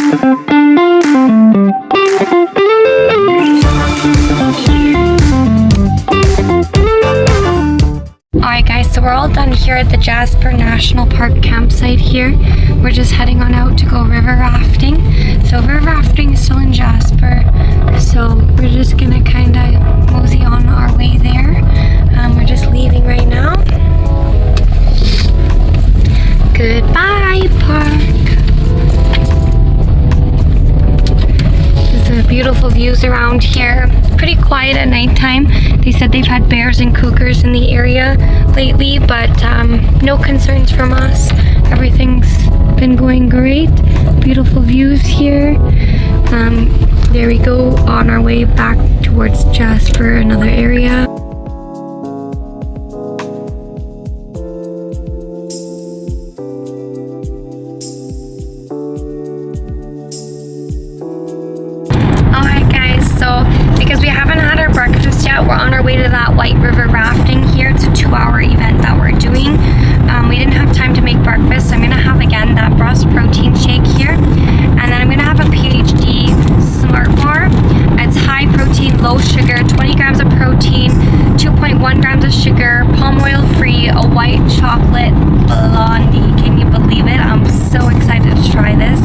Alright guys, so we're all done here at the Jasper National Park campsite here. We're just heading on out to go river rafting. So river rafting is still in Jasper, so we're just gonna kind of mosey on our way there. We're just leaving right now. Goodbye, park. There's beautiful views around here. Pretty quiet at nighttime. They said they've had bears and cougars in the area lately, but no concerns from us. Everything's been going great. Beautiful views here. There we go, on our way back towards Jasper, another area. Because we haven't had our breakfast yet, we're on our way to that White River Rafting here. It's a 2-hour event that we're doing. We didn't have time to make breakfast, so I'm going to have again that Bnaff protein shake here. And then I'm going to have a PhD Smart Bar. It's high protein, low sugar, 20 grams of protein, 2.1 grams of sugar, palm oil free, a white chocolate blondie. Can you believe it? I'm so excited to try this.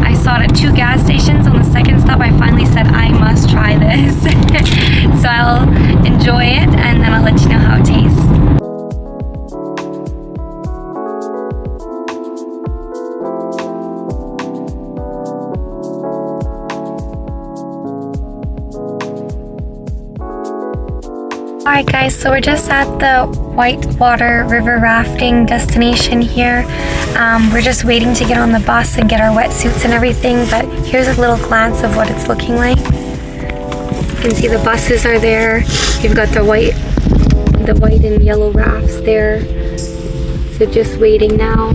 I saw it at 2 gas stations. On the second stop, I finally said I must try this. So I'll enjoy it and then I'll let you know how it tastes. Alright guys, so we're just at the White Water River Rafting destination here. We're just waiting to get on the bus and get our wetsuits and everything, but here's a little glance of what it's looking like. You can see the buses are there. You've got the white and yellow rafts there. So just waiting now.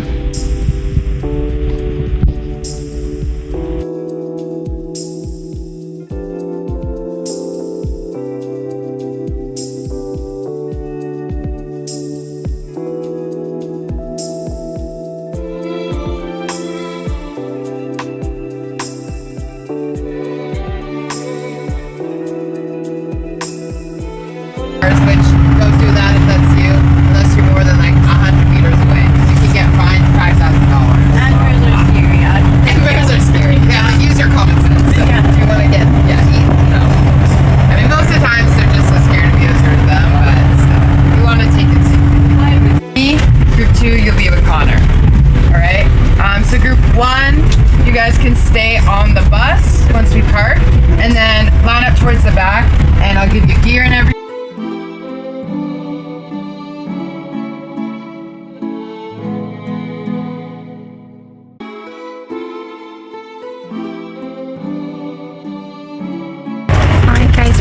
Which don't do that if that's you, unless you're more than like 100 meters away, because you can get fined $5,000. And bears are scary. And bears are scary. Yeah, like use your common sense. So Yeah. if you want to get eat, no. I mean, most of the times they're just so scared of you to hurt them, but you want to take it seriously. Me, group 2, you'll be with Connor. All right. So group 1, you guys can stay on the bus once we park, and then line up towards the back, and I'll give you gear and everything.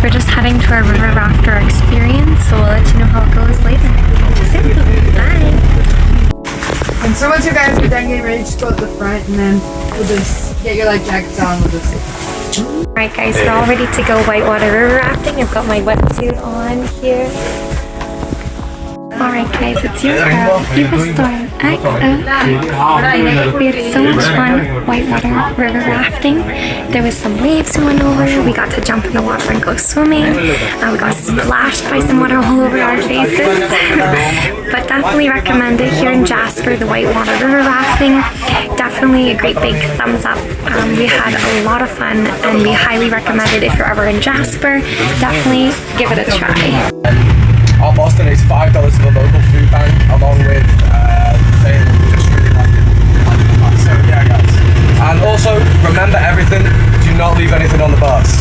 We're just heading to our river rafter experience, so we'll let you know how it goes later. Bye! And so once you guys are done getting ready, just go at the front and then we'll just get your life jackets on. We'll just... Alright guys, we're all ready to go White Water River Rafting. I've got my wetsuit on here. Alright guys, it's your girl, EvaStormXox. We had so much fun White Water River Rafting. There was some waves we went over. We got to jump in the water and go swimming. We got splashed by some water all over our faces. But definitely recommend it here in Jasper, the White Water River Rafting. Definitely a great big thumbs up. We had a lot of fun and we highly recommend it if you're ever in Jasper. Definitely give it a try. Our bus donates $5 to the local food bank, along with they distribute like so yeah guys. And also remember everything, do not leave anything on the bus.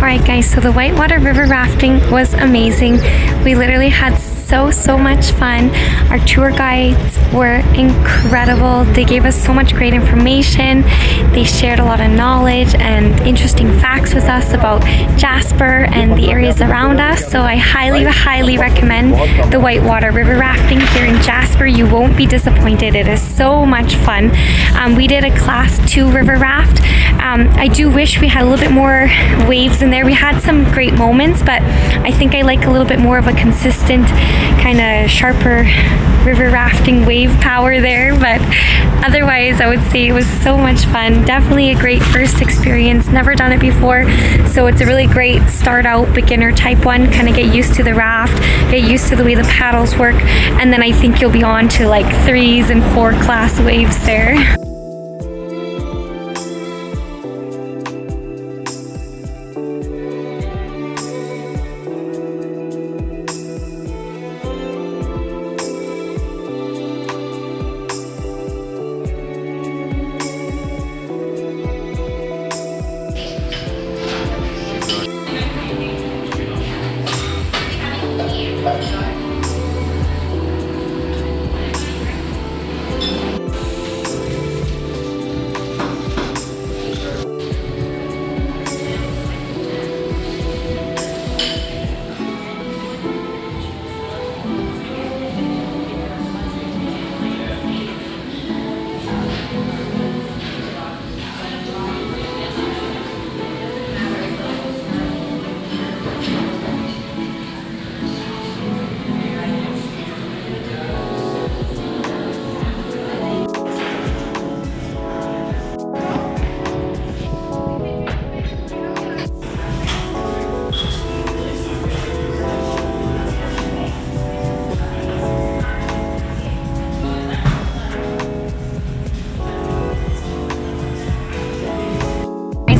Alright guys, so the White Water River Rafting was amazing. We literally had so much fun. Our tour guides were incredible. They gave us so much great information. They shared a lot of knowledge and interesting facts with us about Jasper and the areas around us. So I highly recommend the White Water River Rafting here in Jasper. You won't be disappointed. It is so much fun. We did a class 2 river raft. I do wish we had a little bit more waves in there. We had some great moments, but I think I like a little bit more of a consistent, kind of sharper river rafting wave power there. But otherwise, I would say it was so much fun. Definitely a great first experience. Never done it before, so it's a really great start out beginner type one. Kind of get used to the raft, get used to the way the paddles work, and then I think you'll be on to like 3s and 4 class waves there.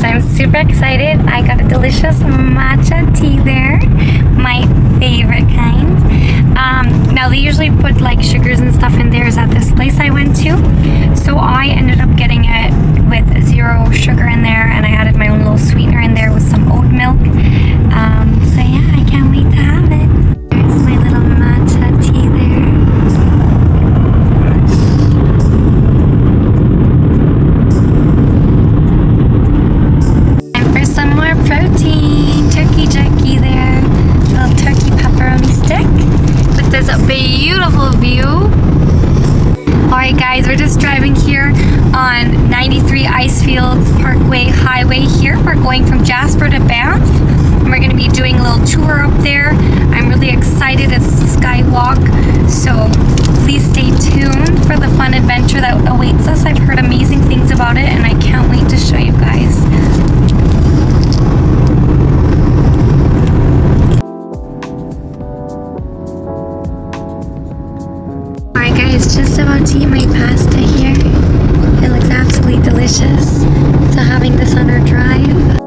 I'm super excited. I got a delicious matcha tea there, my favorite kind. Now they usually put like sugars and stuff in theirs at this place I went to, so I ended up getting it with 0 sugar in there, and I added my own little sweetener in there with some oat milk. So yeah, I can't wait to have it. There's my little matcha tea there. Some more protein, turkey jerky there, little turkey pepperoni stick with this beautiful view. Alright guys, we're just driving here on 93 Icefield Parkway Highway here. We're going from Jasper to Bnaff, and we're going to be doing a little tour up there. I'm really excited. It's the Skywalk, so please stay tuned for the fun adventure that awaits us. I've heard amazing things about it, and I can't wait to show you guys. Alright guys, just about to eat my pasta here. It looks absolutely delicious. So having this on our drive.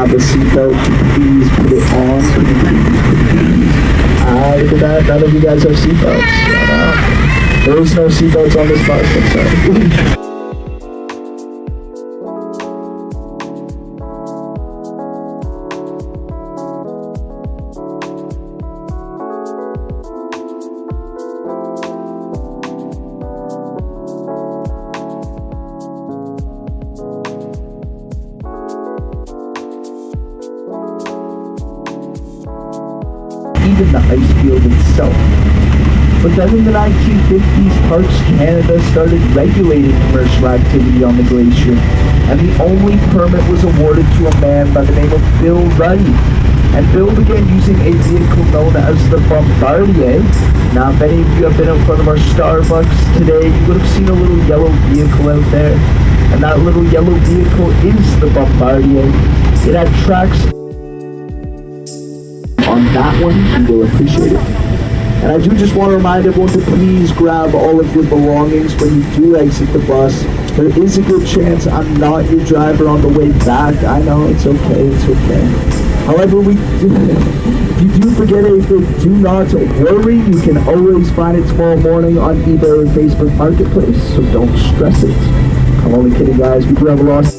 have a seatbelt, please put it on. Look at that. None of you guys have seatbelts. There is no seatbelts on this bus. I'm sorry. Even the Icefield itself. But then in the 1950s, Parks Canada started regulating commercial activity on the glacier, and the only permit was awarded to a man by the name of Bill Wright. And Bill began using a vehicle known as the Bombardier. Now, if any of you have been in front of our Starbucks today, you would have seen a little yellow vehicle out there, and that little yellow vehicle is the Bombardier. It had tracks on that one, and you'll appreciate it. And I do just want to remind everyone to please grab all of your belongings when you do exit the bus. There is a good chance I'm not your driver on the way back. I know, it's okay, it's okay. However, if you do forget anything, do not worry. You can always find it tomorrow morning on eBay or Facebook Marketplace, so don't stress it. I'm only kidding, guys. We do have a loss.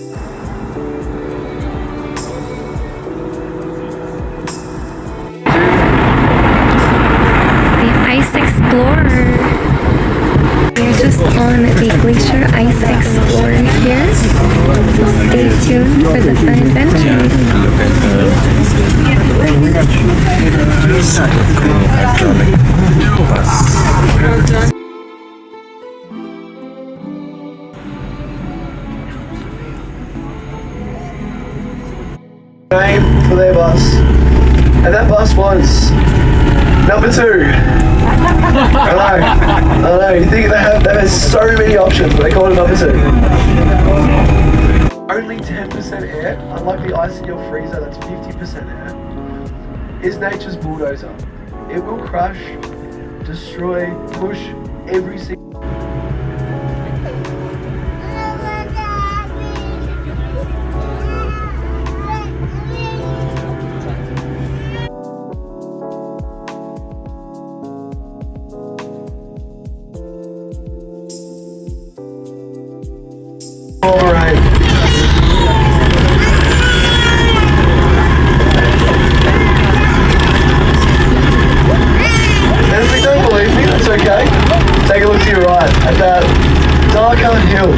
On the Glacier Ice Explorer here, so stay tuned for the fun adventure. Name for their bus, and that bus was number 2. I know. You think they have so many options, but they call it number 2. Only 10% air, unlike the Icefield freezer that's 50% air, is nature's bulldozer. It will crush, destroy, push every single. Alright. And if you don't believe me, that's okay. Take a look to your right at that darker hill.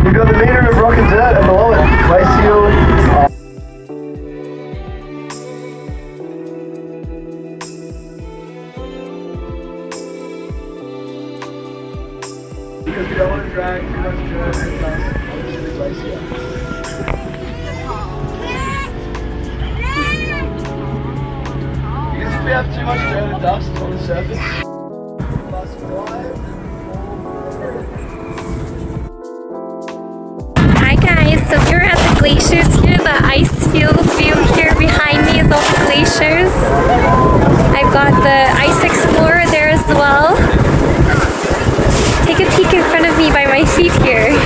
You've got the meter of rock and dirt, and below it, glacier. Because we don't want to drag too much dirt and dust onto the glacier. Because if we have too much dirt and dust on the surface, Hi guys, so we're at the glaciers here. The Icefield view here behind me is all the glaciers. I've got the Ice Explorer there as well. Take a peek in front of me by my feet here.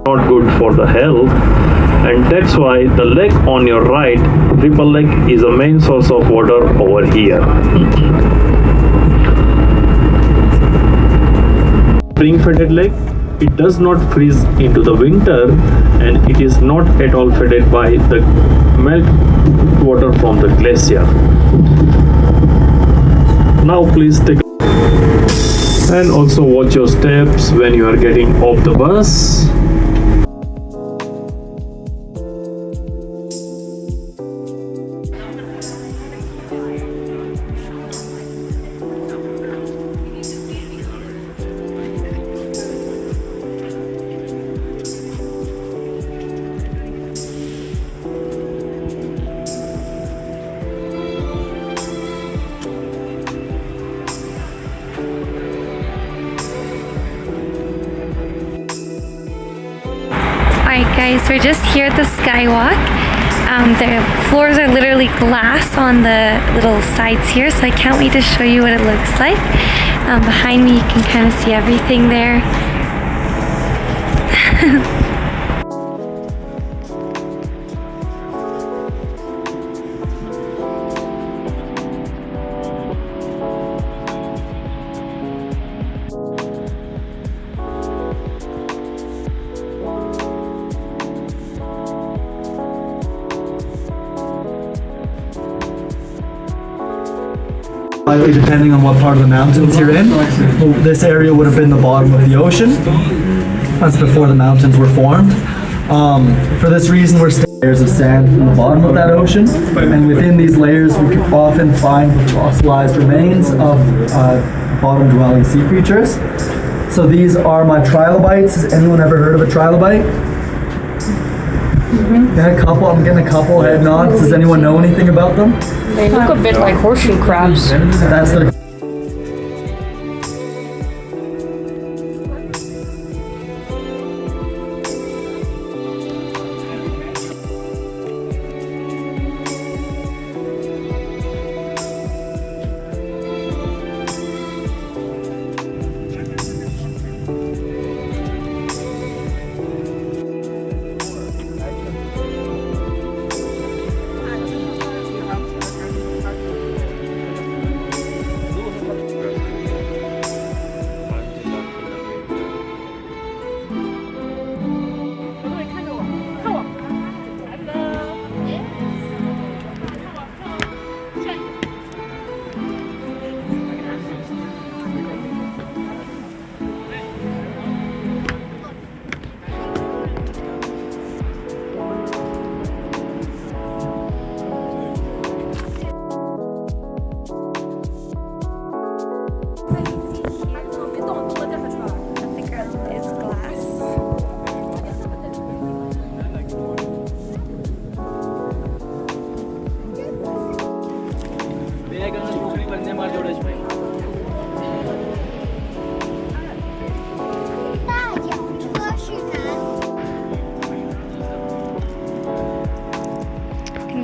not good for the health, and that's why the lake on your right, Ripple Lake, is a main source of water over here. Spring-fed lake, it does not freeze into the winter, and it is not at all fed by the melt water from the glacier. Now please take and also watch your steps when you are getting off the bus. Alright guys, we're just here at the Skywalk. The floors are literally glass on the little sides here, so I can't wait to show you what it looks like. Behind me you can kind of see everything there. Slightly depending on what part of the mountains you're in. This area would have been the bottom of the ocean. That's before the mountains were formed. For this reason, we're staying layers of sand from the bottom of that ocean, and within these layers we can often find fossilized remains of bottom-dwelling sea creatures. So these are my trilobites. Has anyone ever heard of a trilobite? Yeah, a couple. I'm getting a couple head nods. Does anyone know anything about them? They look a bit like horseshoe crabs. That's their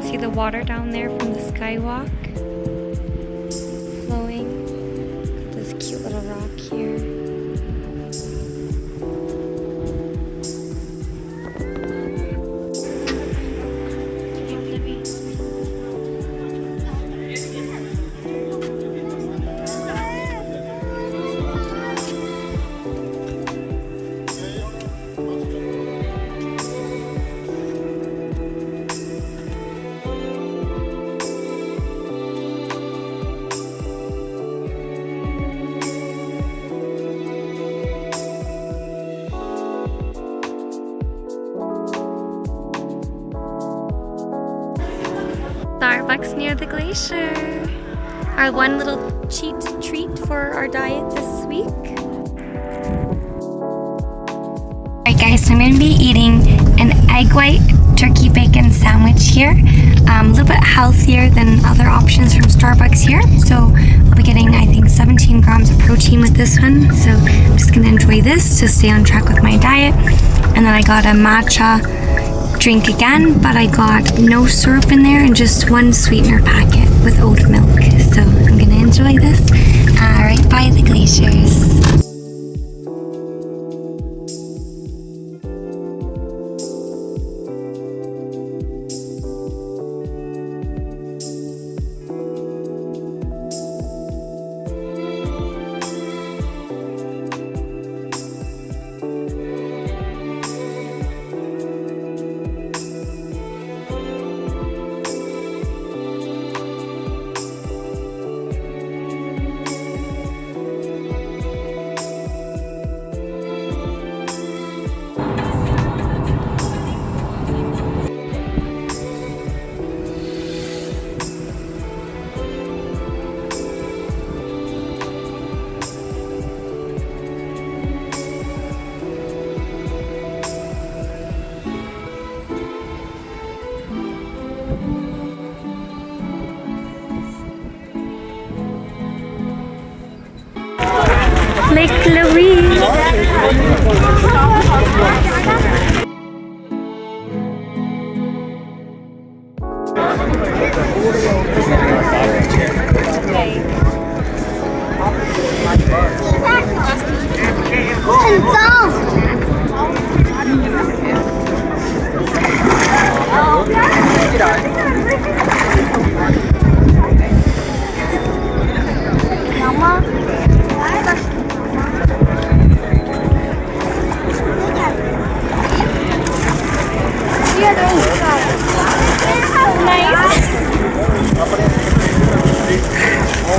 See the water down there from the Skywalk flowing. Got this cute little rock here. Starbucks near the glacier. Our one little cheat treat for our diet this week. Alright guys, so I'm going to be eating an egg white turkey bacon sandwich here. A little bit healthier than other options from Starbucks here. So I'll be getting, I think, 17 grams of protein with this one. So I'm just going to enjoy this to stay on track with my diet. And then I got a matcha drink again, but I got no syrup in there and just one sweetener packet with oat milk. So I'm gonna enjoy this right by the glaciers.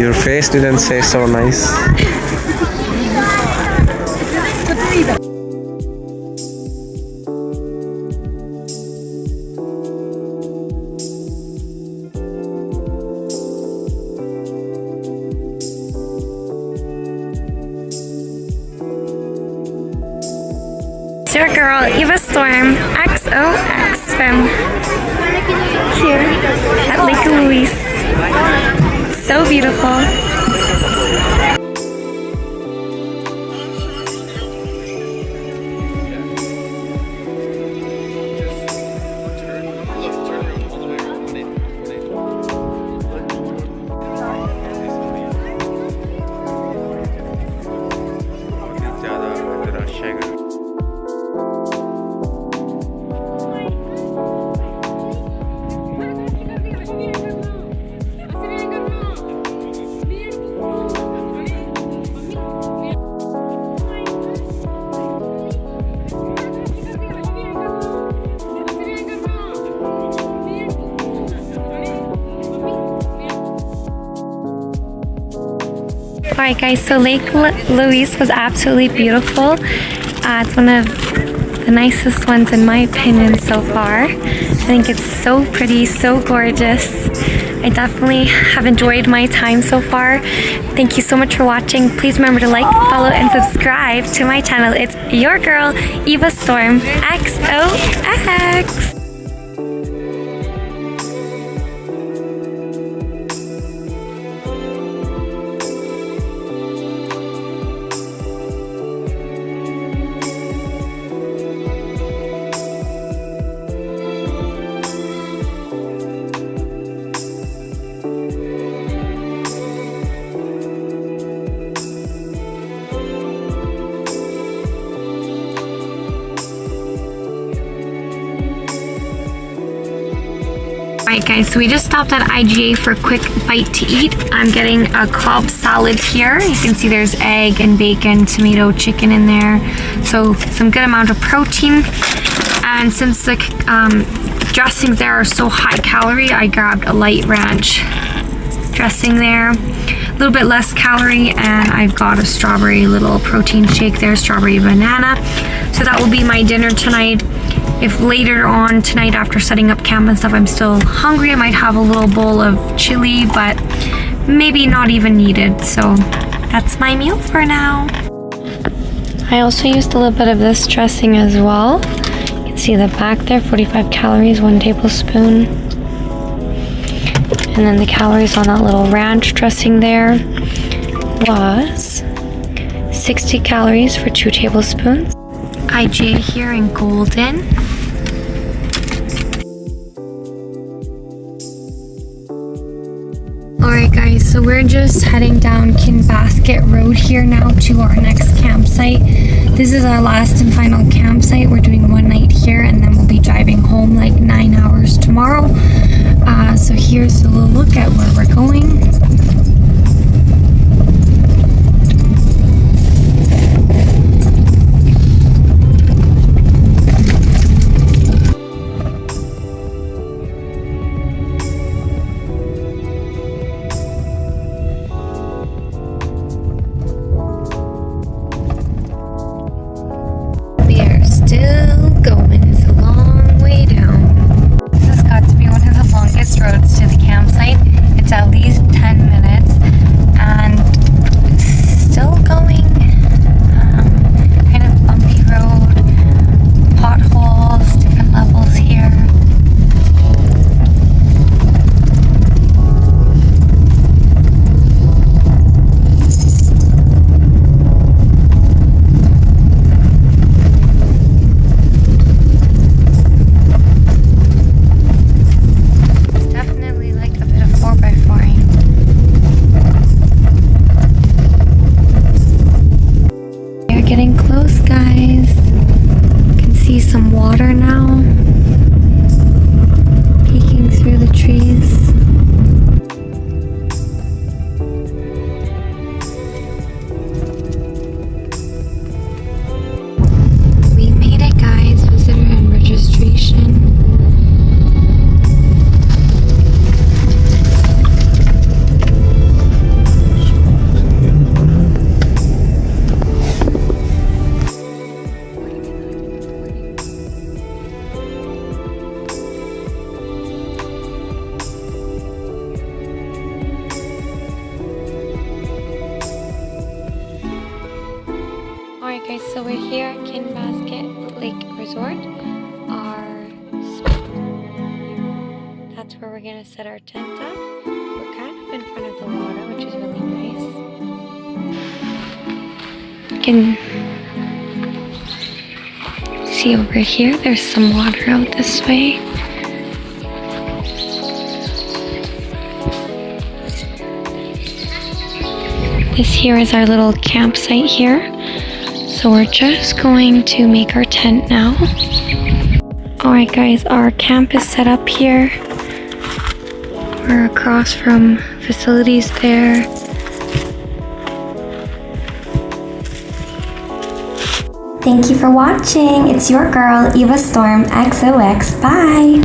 Your face didn't say so nice. It's your girl, EvaStormXox from here at Lake Louse. So beautiful. Alright guys, so Lake Louse was absolutely beautiful. It's one of the nicest ones in my opinion so far. I think it's so pretty, so gorgeous. I definitely have enjoyed my time so far. Thank you so much for watching. Please remember to like, follow, and subscribe to my channel. It's your girl, EvaStormXox. Alright guys, so we just stopped at IGA for a quick bite to eat. I'm getting a Cobb salad here. You can see there's egg and bacon, tomato, chicken in there. So some good amount of protein. And since the dressings there are so high calorie, I grabbed a light ranch dressing there. A little bit less calorie, and I've got a strawberry little protein shake there, strawberry banana. So that will be my dinner tonight. If later on tonight after setting up camp and stuff I'm still hungry, I might have a little bowl of chili, but maybe not even needed. So that's my meal for now. I also used a little bit of this dressing as well. You can see the back there, 45 calories, 1 tablespoon. And then the calories on that little ranch dressing there was 60 calories for 2 tablespoons. IGA here in Golden. Alright guys, so we're just heading down Kinbasket Road here now to our next campsite. This is our last and final campsite. We're doing 1 night here and then we'll be driving home like 9 hours tomorrow. So here's a little look at where we're going. Roads to the campsite. It's at least 10 minutes and still going. Kind of bumpy road, potholes, different levels here. Getting close, guys. You can see some water now peeking through the trees. We made it, guys. Visitor and registration. we're here at Basket Lake Resort. Our spot here. That's where we're gonna set our tent up. We're kind of in front of the water, which is really nice. You can see over here, there's some water out this way. This here is our little campsite here. So we're just going to make our tent now. Alright guys, our camp is set up here. We're across from facilities there. Thank you for watching. It's your girl, EvaStormXox. Bye!